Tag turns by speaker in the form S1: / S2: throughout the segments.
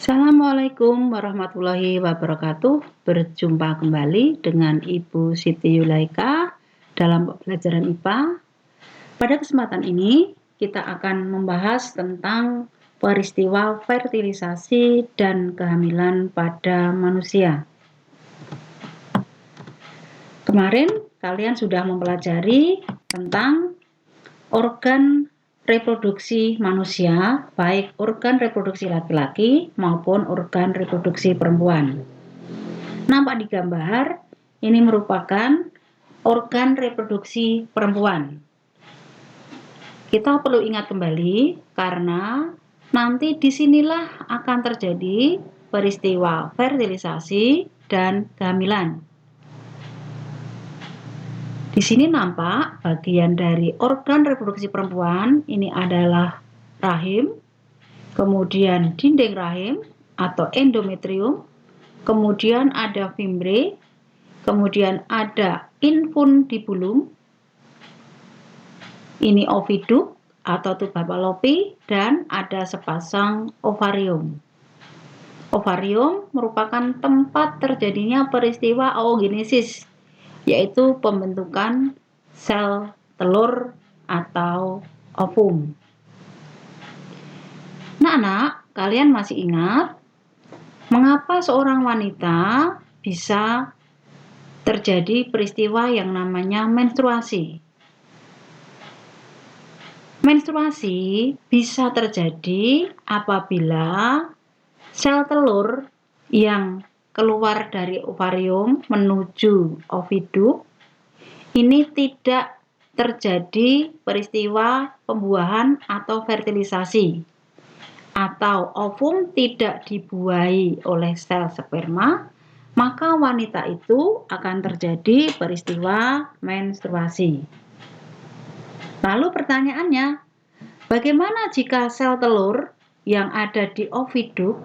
S1: Assalamualaikum warahmatullahi wabarakatuh. Berjumpa kembali dengan Ibu Siti Yulaika dalam pelajaran IPA. Pada kesempatan ini, kita akan membahas tentang peristiwa fertilisasi dan kehamilan pada manusia. Kemarin kalian sudah mempelajari tentang organ reproduksi manusia, baik organ reproduksi laki-laki maupun organ reproduksi perempuan. Nampak di gambar, ini merupakan organ reproduksi perempuan. Kita perlu ingat kembali karena nanti disinilah akan terjadi peristiwa fertilisasi dan kehamilan. Di sini nampak bagian dari organ reproduksi perempuan ini adalah rahim, kemudian dinding rahim atau endometrium, kemudian ada fimbre, kemudian ada infundibulum, ini oviduk atau tuba Fallopi, dan ada sepasang ovarium. Ovarium merupakan tempat terjadinya peristiwa oogenesis, yaitu pembentukan sel telur atau ovum. Anak-anak, kalian masih ingat mengapa seorang wanita bisa terjadi peristiwa yang namanya menstruasi? Menstruasi bisa terjadi apabila sel telur yang keluar dari ovarium menuju oviduk ini tidak terjadi peristiwa pembuahan atau fertilisasi, atau ovum tidak dibuahi oleh sel sperma, maka wanita itu akan terjadi peristiwa menstruasi. Lalu pertanyaannya, bagaimana jika sel telur yang ada di oviduk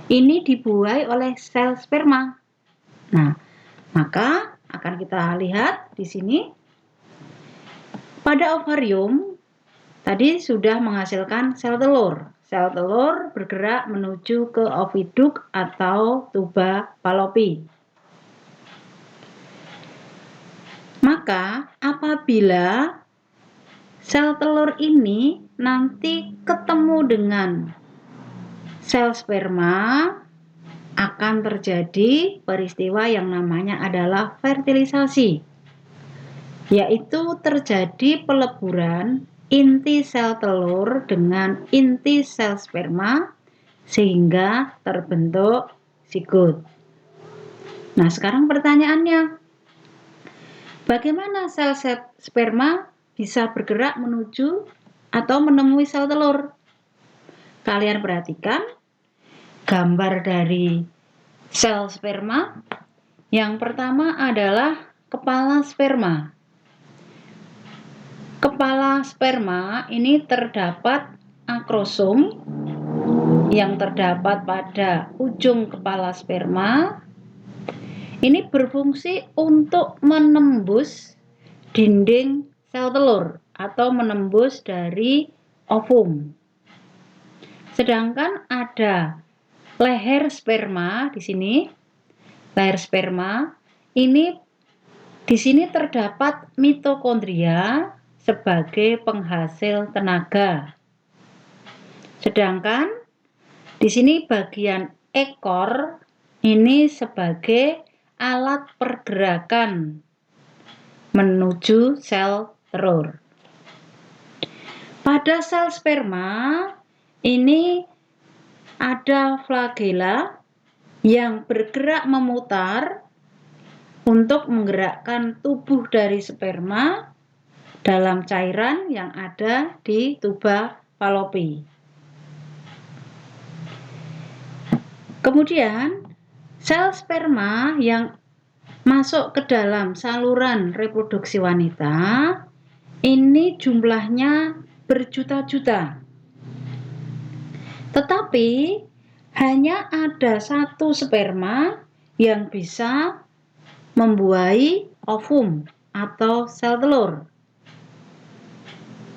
S1: ini dibuahi oleh sel sperma? Nah, maka akan kita lihat di sini. Pada ovarium tadi sudah menghasilkan sel telur. Sel telur bergerak menuju ke oviduk atau tuba Fallopi. Maka apabila sel telur ini nanti ketemu dengan sel sperma, akan terjadi peristiwa yang namanya adalah fertilisasi, yaitu terjadi peleburan inti sel telur dengan inti sel sperma sehingga terbentuk zigot. Nah, sekarang pertanyaannya, bagaimana sel sperma bisa bergerak menuju atau menemui sel telur? Kalian perhatikan gambar dari sel sperma. Yang pertama adalah kepala sperma. Kepala sperma ini terdapat akrosom yang terdapat pada ujung kepala sperma. Ini berfungsi untuk menembus dinding sel telur atau menembus dari ovum. Sedangkan ada leher sperma di sini. Leher sperma ini di sini terdapat mitokondria sebagai penghasil tenaga. Sedangkan di sini bagian ekor ini sebagai alat pergerakan menuju sel telur. Pada sel sperma ini ada flagela yang bergerak memutar untuk menggerakkan tubuh dari sperma dalam cairan yang ada di tuba Fallopi. Kemudian sel sperma yang masuk ke dalam saluran reproduksi wanita ini jumlahnya berjuta-juta. Tetapi hanya ada satu sperma yang bisa membuahi ovum atau sel telur.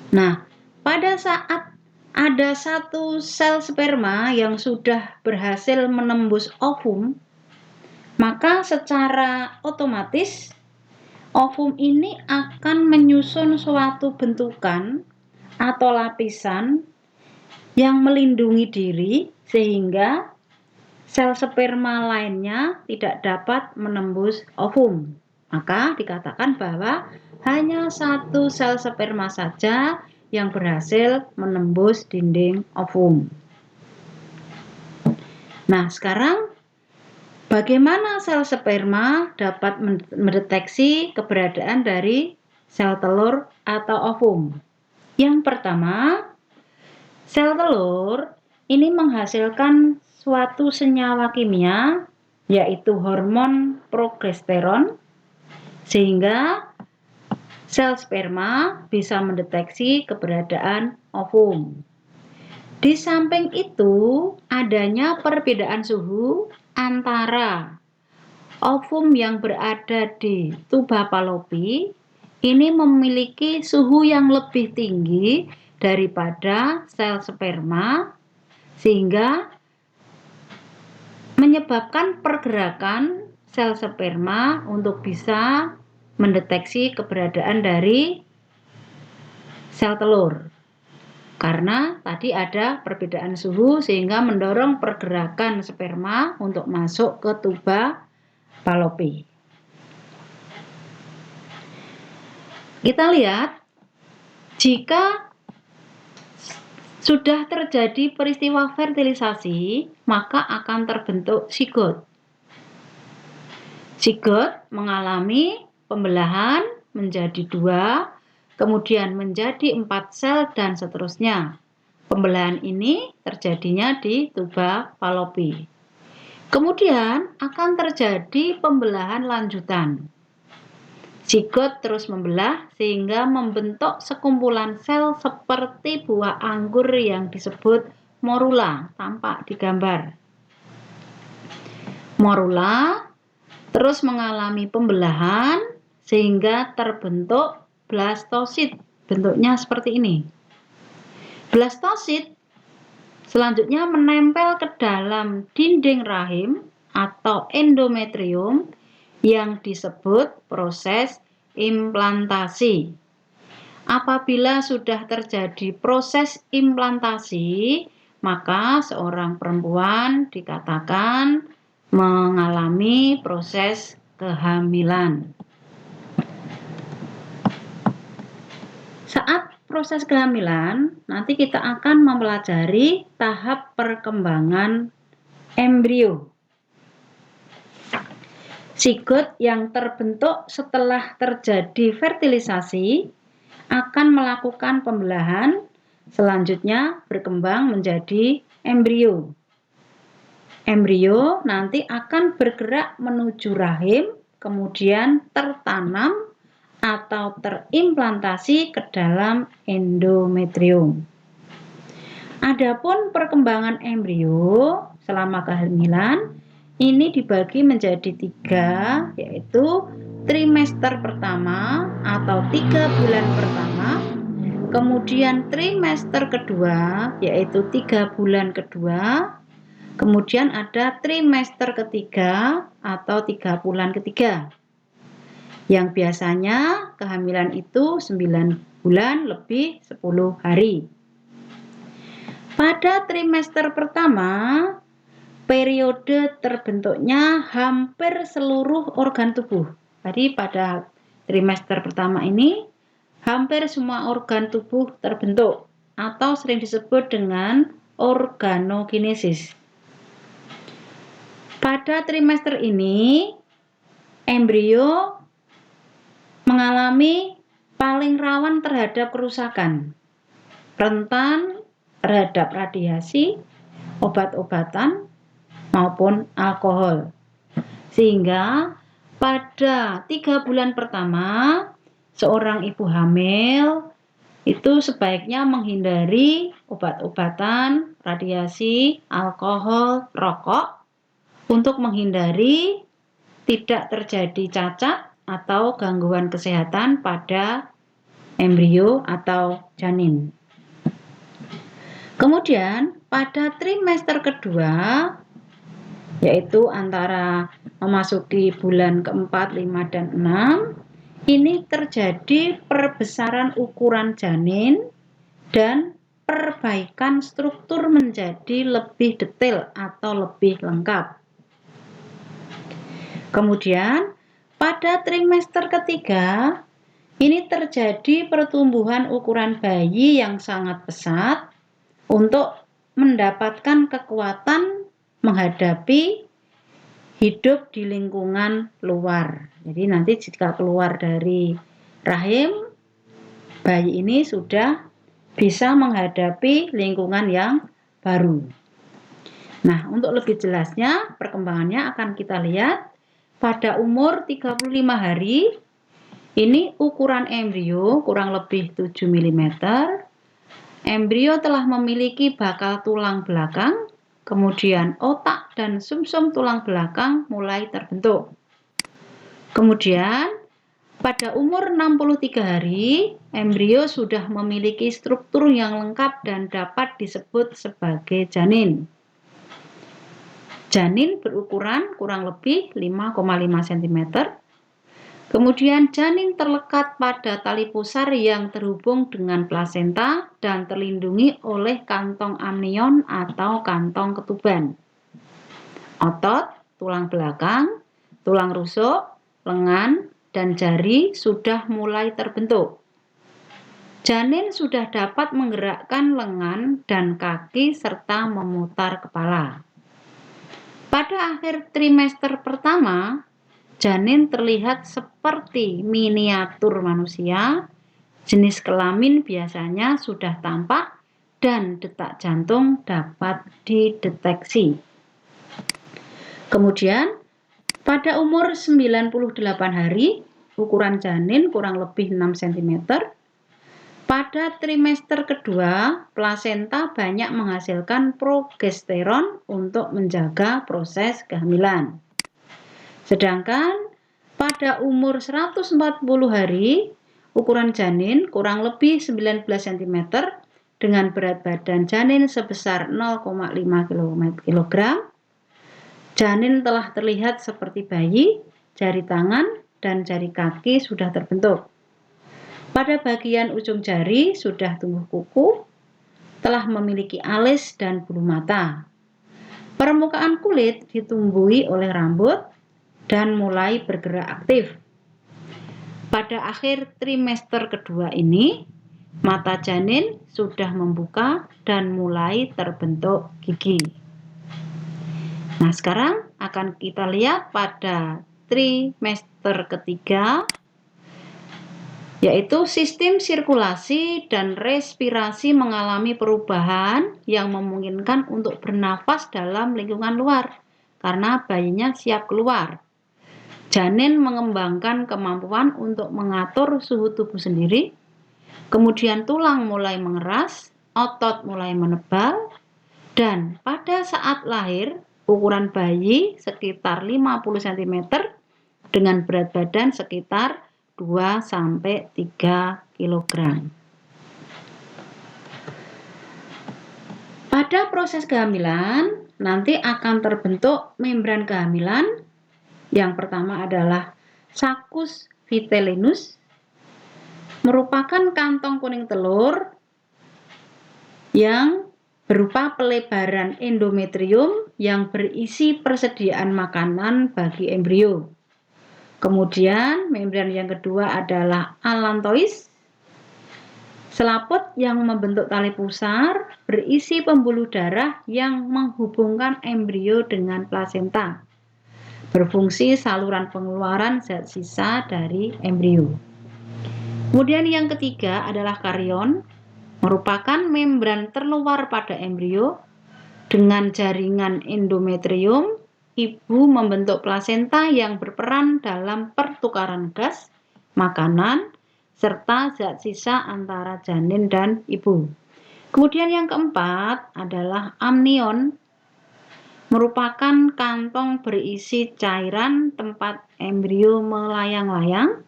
S1: Nah, pada saat ada satu sel sperma yang sudah berhasil menembus ovum, maka secara otomatis ovum ini akan menyusun suatu bentukan atau lapisan yang melindungi diri sehingga sel sperma lainnya tidak dapat menembus ovum. Maka dikatakan bahwa hanya satu sel sperma saja yang berhasil menembus dinding ovum. Nah, sekarang bagaimana sel sperma dapat mendeteksi keberadaan dari sel telur atau ovum? Yang pertama, sel telur ini menghasilkan suatu senyawa kimia, yaitu hormon progesteron, sehingga sel sperma bisa mendeteksi keberadaan ovum. Di samping itu, adanya perbedaan suhu antara ovum yang berada di tuba Fallopi ini memiliki suhu yang lebih tinggi daripada sel sperma, sehingga menyebabkan pergerakan sel sperma untuk bisa mendeteksi keberadaan dari sel telur. Karena tadi ada perbedaan suhu sehingga mendorong pergerakan sperma untuk masuk ke tuba Fallopi. Kita lihat, jika sudah terjadi peristiwa fertilisasi, maka akan terbentuk zigot. Zigot mengalami pembelahan menjadi 2, kemudian menjadi 4 sel dan seterusnya. Pembelahan ini terjadinya di tuba Fallopi. Kemudian akan terjadi pembelahan lanjutan. Zigot terus membelah sehingga membentuk sekumpulan sel seperti buah anggur yang disebut morula, tampak di gambar. Morula terus mengalami pembelahan sehingga terbentuk blastosit. Bentuknya seperti ini. Blastosit selanjutnya menempel ke dalam dinding rahim atau endometrium yang disebut proses implantasi. Apabila sudah terjadi proses implantasi, maka seorang perempuan dikatakan mengalami proses kehamilan. Saat proses kehamilan, nanti kita akan mempelajari tahap perkembangan embrio. Zigot yang terbentuk setelah terjadi fertilisasi akan melakukan pembelahan, selanjutnya berkembang menjadi embrio. Embrio nanti akan bergerak menuju rahim, kemudian tertanam atau terimplantasi ke dalam endometrium. Adapun perkembangan embrio selama kehamilan ini dibagi menjadi 3, yaitu trimester pertama atau 3 bulan pertama, kemudian trimester kedua yaitu 3 bulan kedua, kemudian ada trimester ketiga atau 3 bulan ketiga. Yang biasanya kehamilan itu 9 bulan lebih 10 hari. Pada trimester pertama, periode terbentuknya hampir seluruh organ tubuh. Jadi pada trimester pertama ini hampir semua organ tubuh terbentuk atau sering disebut dengan organogenesis. Pada trimester ini embrio mengalami paling rawan terhadap kerusakan, rentan terhadap radiasi, obat-obatan, maupun alkohol. Sehingga pada 3 bulan pertama, seorang ibu hamil itu sebaiknya menghindari obat-obatan, radiasi, alkohol, rokok untuk menghindari tidak terjadi cacat atau gangguan kesehatan pada embrio atau janin. Kemudian pada trimester kedua, yaitu antara memasuki bulan keempat, 5, dan 6, ini terjadi perbesaran ukuran janin dan perbaikan struktur menjadi lebih detail atau lebih lengkap. Kemudian pada trimester ketiga, ini terjadi pertumbuhan ukuran bayi yang sangat pesat untuk mendapatkan kekuatan menghadapi hidup di lingkungan luar. Jadi nanti jika keluar dari rahim, bayi ini sudah bisa menghadapi lingkungan yang baru. Nah, untuk lebih jelasnya perkembangannya akan kita lihat pada umur 35 hari. Ini ukuran embrio kurang lebih 7 mm. Embrio telah memiliki bakal tulang belakang, kemudian otak dan sumsum tulang belakang mulai terbentuk. Kemudian pada umur 63 hari, embrio sudah memiliki struktur yang lengkap dan dapat disebut sebagai janin. Janin berukuran kurang lebih 5,5 cm. Kemudian janin terlekat pada tali pusar yang terhubung dengan plasenta dan terlindungi oleh kantong amnion atau kantong ketuban. Otot, tulang belakang, tulang rusuk, lengan, dan jari sudah mulai terbentuk. Janin sudah dapat menggerakkan lengan dan kaki serta memutar kepala. Pada akhir trimester pertama, janin terlihat seperti miniatur manusia. Jenis kelamin biasanya sudah tampak dan detak jantung dapat dideteksi. Kemudian pada umur 98 hari, ukuran janin kurang lebih 6 cm. Pada trimester kedua, plasenta banyak menghasilkan progesteron untuk menjaga proses kehamilan. Sedangkan pada umur 140 hari, ukuran janin kurang lebih 19 cm dengan berat badan janin sebesar 0,5 kg. Janin telah terlihat seperti bayi, jari tangan dan jari kaki sudah terbentuk. Pada bagian ujung jari sudah tumbuh kuku, telah memiliki alis dan bulu mata. Permukaan kulit ditumbuhi oleh rambut dan mulai bergerak aktif. Pada akhir trimester kedua ini, mata janin sudah membuka dan mulai terbentuk gigi. Nah, sekarang akan kita lihat pada trimester ketiga, yaitu sistem sirkulasi dan respirasi mengalami perubahan yang memungkinkan untuk bernafas dalam lingkungan luar karena bayinya siap keluar. Janin mengembangkan kemampuan untuk mengatur suhu tubuh sendiri, kemudian tulang mulai mengeras, otot mulai menebal, dan pada saat lahir ukuran bayi sekitar 50 cm dengan berat badan sekitar 2-3 kg. Pada proses kehamilan, nanti akan terbentuk membran kehamilan. Yang pertama adalah saccus vitellinus, merupakan kantong kuning telur yang berupa pelebaran endometrium yang berisi persediaan makanan bagi embrio. Kemudian membran yang kedua adalah allantois, selaput yang membentuk tali pusar berisi pembuluh darah yang menghubungkan embrio dengan plasenta, berfungsi saluran pengeluaran zat sisa dari embrio. Kemudian yang ketiga adalah karyon, merupakan membran terluar pada embrio. Dengan jaringan endometrium, ibu membentuk plasenta yang berperan dalam pertukaran gas, makanan, serta zat sisa antara janin dan ibu. Kemudian yang keempat adalah amnion, merupakan kantong berisi cairan tempat embrio melayang-layang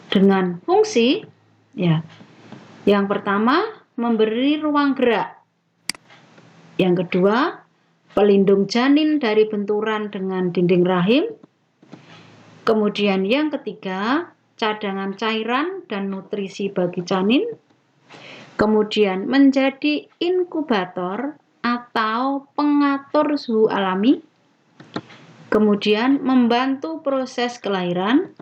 S1: dengan fungsi yang pertama memberi ruang gerak Yang kedua, pelindung janin dari benturan dengan dinding rahim. Kemudian yang ketiga, cadangan cairan dan nutrisi bagi janin. Kemudian menjadi inkubator atau pengatur suhu alami. Kemudian membantu proses kelahiran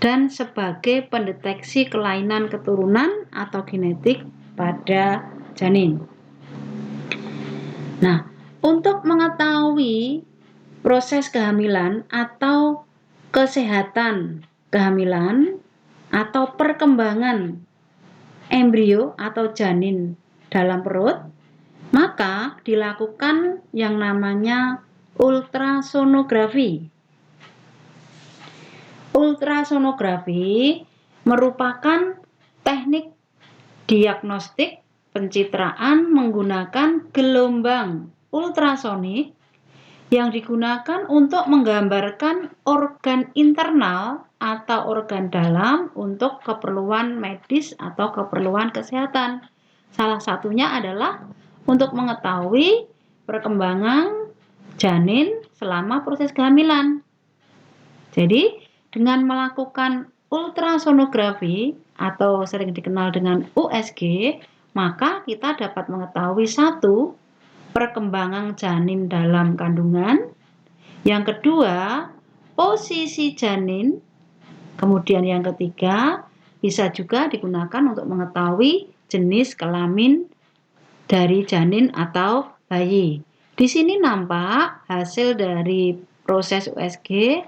S1: dan sebagai pendeteksi kelainan keturunan atau genetik pada janin. Nah, untuk mengetahui proses kehamilan atau kesehatan kehamilan atau perkembangan embrio atau janin dalam perut, maka dilakukan yang namanya ultrasonografi. Ultrasonografi merupakan teknik diagnostik pencitraan menggunakan gelombang ultrasonik yang digunakan untuk menggambarkan organ internal atau organ dalam untuk keperluan medis atau keperluan kesehatan. Salah satunya adalah untuk mengetahui perkembangan janin selama proses kehamilan. Jadi, dengan melakukan ultrasonografi atau sering dikenal dengan USG, maka kita dapat mengetahui satu, perkembangan janin dalam kandungan. Yang kedua, posisi janin. Kemudian yang ketiga, bisa juga digunakan untuk mengetahui jenis kelamin dari janin atau bayi. Di sini nampak hasil dari proses USG,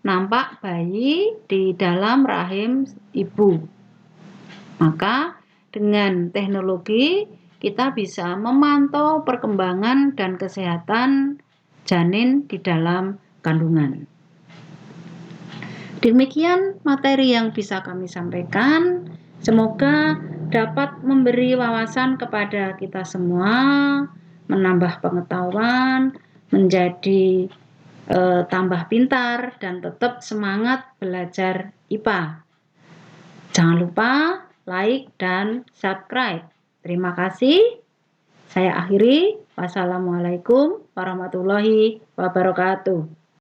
S1: nampak bayi di dalam rahim ibu. Maka dengan teknologi kita bisa memantau perkembangan dan kesehatan janin di dalam kandungan. Demikian materi yang bisa kami sampaikan. Semoga dapat memberi wawasan kepada kita semua, menambah pengetahuan, menjadi tambah pintar dan tetap semangat belajar IPA. Jangan lupa like dan subscribe. Terima kasih. Saya akhiri. Wassalamualaikum warahmatullahi wabarakatuh.